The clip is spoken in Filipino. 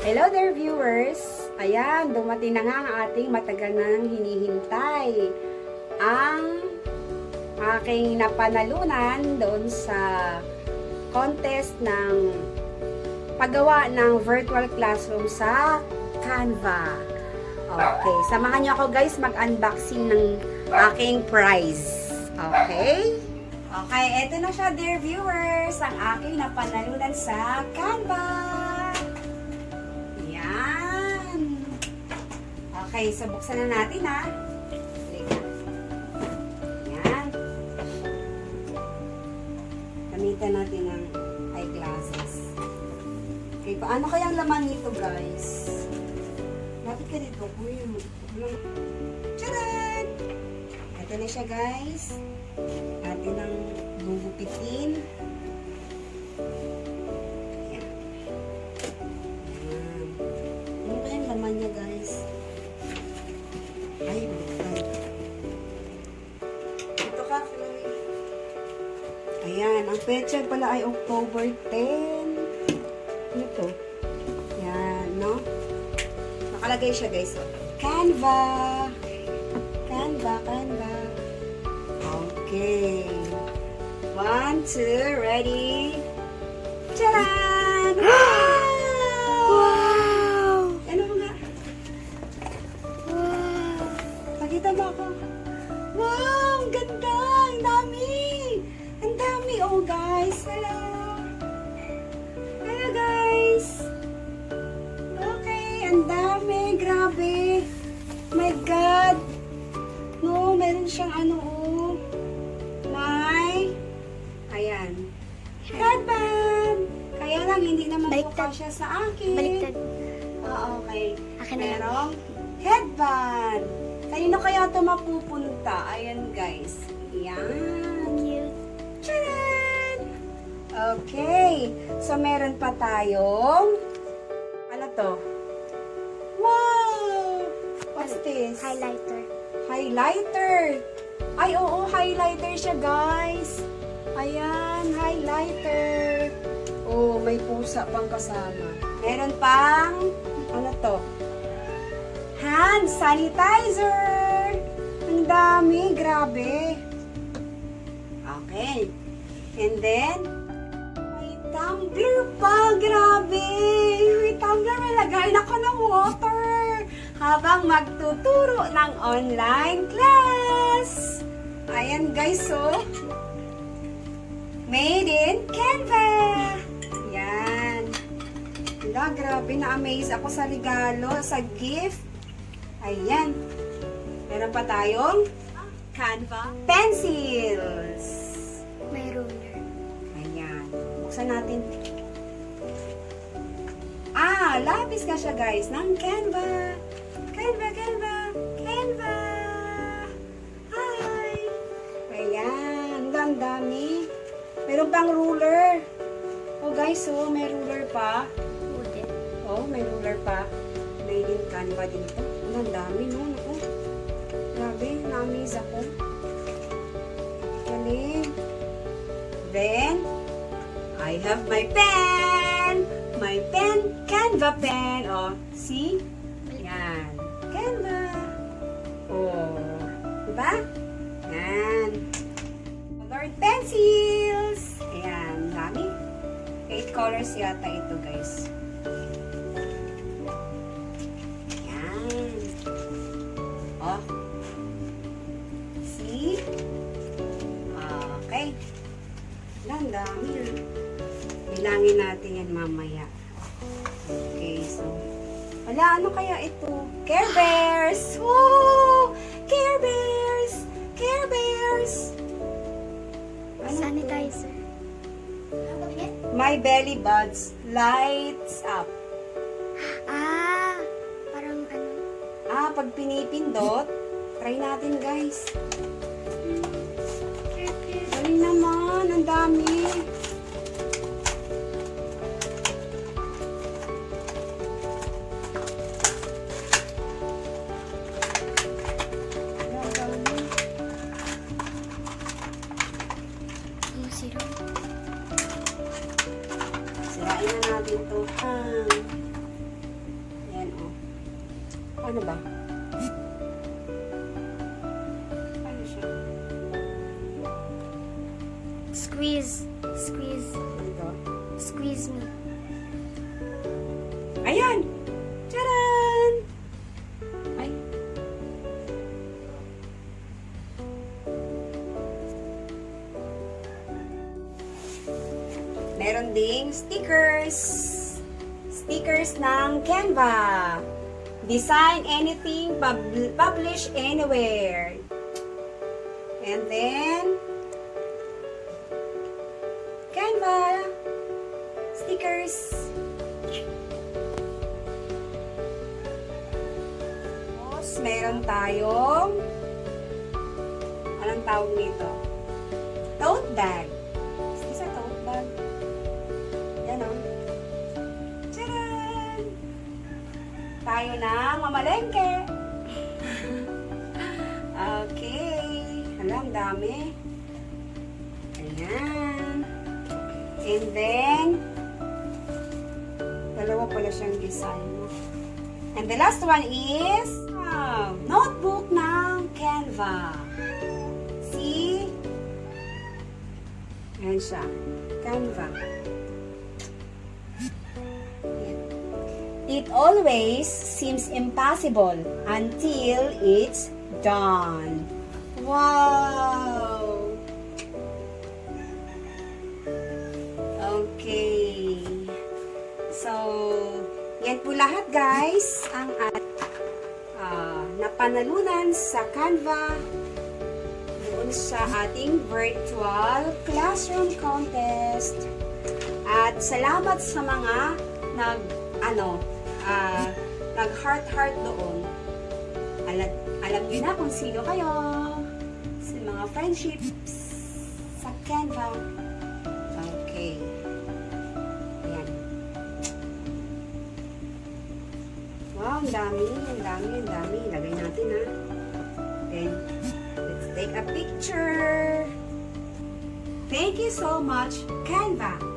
Hello there viewers! Ayan, dumating na nga ang ating matagal nang hinihintay. Ang aking napanalunan doon sa contest ng paggawa ng virtual classroom sa Canva. Okay, samahan niyo ako guys mag-unboxing ng aking prize. Okay? Okay, eto na siya dear viewers, ang aking napanalunan sa Canva. Okay, so buksan na natin ha. Ayan. Gamitan natin ang eyeglasses. Okay, paano kayang laman nito guys? Lapit ka dito. Tcharan! Ito na siya guys. Atin ang gugupitin. Ayan. Ayan. Ano kayang laman niya guys? Ay, ito ka, Chloe. Ayan, ang petsa pala ay October 10. Ano to? Ayan, no? Nakalagay siya, guys. Canva. Canva. Okay. 1, 2, ready. Tcharan! Pakita mo ako. Wow! Ang ganda! Ang dami! Ang dami! Oh, guys! Hello! Hello, guys! Okay! Ang dami! Grabe! My God! No, meron siyang ano, oh. May... Ayan. Headband! Kaya lang, hindi naman mukha siya sa akin. Baliktad. Okay. Akin na lang. Merong headband. Kanino kaya ito mapupunta? Ayan guys. Ayan. Cute. Tcharan! Okay. So, meron pa tayong ano to? Wow! What's this? Highlighter. Highlighter. Ay, oo. Highlighter siya guys. Ayan. Highlighter. Oh, may pusa pang kasama. Meron pang ano to? Hand sanitizer! Ang dami, grabe. Okay. And then, may tumbler pa, grabe. May tumbler, may lagay na ko ng water. Habang magtuturo ng online class. Ayan guys, so. Made in Canva. Yan. Wala, grabe, na-amaze ako sa regalo, sa gift. Ayan. Meron pa tayong Canva pencils. May ruler. Ayan. Buksan natin. Ah, lapis nga siya guys ng Canva. Canva. Hi! Ayan. Ang dami. Meron pang ruler. Oh guys, oh, may ruler pa. Wooden. Oh, may ruler pa. Made in Canva din ito. Ang dami, no? Naku. Grabe, na-amaze ako. Galing. Then, I have my pen. My pen, Canva pen. Oh, see? Yan. Canva. Oh. Diba? Yan. Colored pencils. Ayan, dami. 8 colors yata ito, guys. Oh. See? Okay. Ang dami. Bilangin natin yan mamaya. Okay, so. Wala, ano kaya ito? Care Bears! Woo! Care Bears! Care Bears! Ano Sanitizer. My belly buds lights up. Ah! Parang ano? Ah, pag pinipindot, try natin guys. Galing naman, ang dami. Ang dami. Ang siro. Sirain na natin to. Ano ba? Ano siya? Squeeze. Squeeze. Ito. Squeeze me. Ayan! Tcharan! Ay. Meron ding stickers. Stickers ng Canva. Design anything, publish anywhere. And then, Canva stickers. Tapos, meron tayong, anong tawag nito? Tote bag. Isa tote bag. Yan o. Tcharan! Tayo na mamalengke. Okay. Alam, dami. Ayan. And then, dalawa pala siyang design. And the last one is notebook ng Canva. See? Ayan siya. Canva. It always seems impossible until it's done. Wow! Okay. So, yan po lahat guys ang napanalunan sa Canva doon sa ating virtual classroom contest. At salamat sa mga nag-heart doon. Alam niyo na kung sino kayo sa mga friendships sa Canva. Okay. Ayan. Wow, ang dami. Lagay natin ha. Then, let's take a picture. Thank you so much, Canva.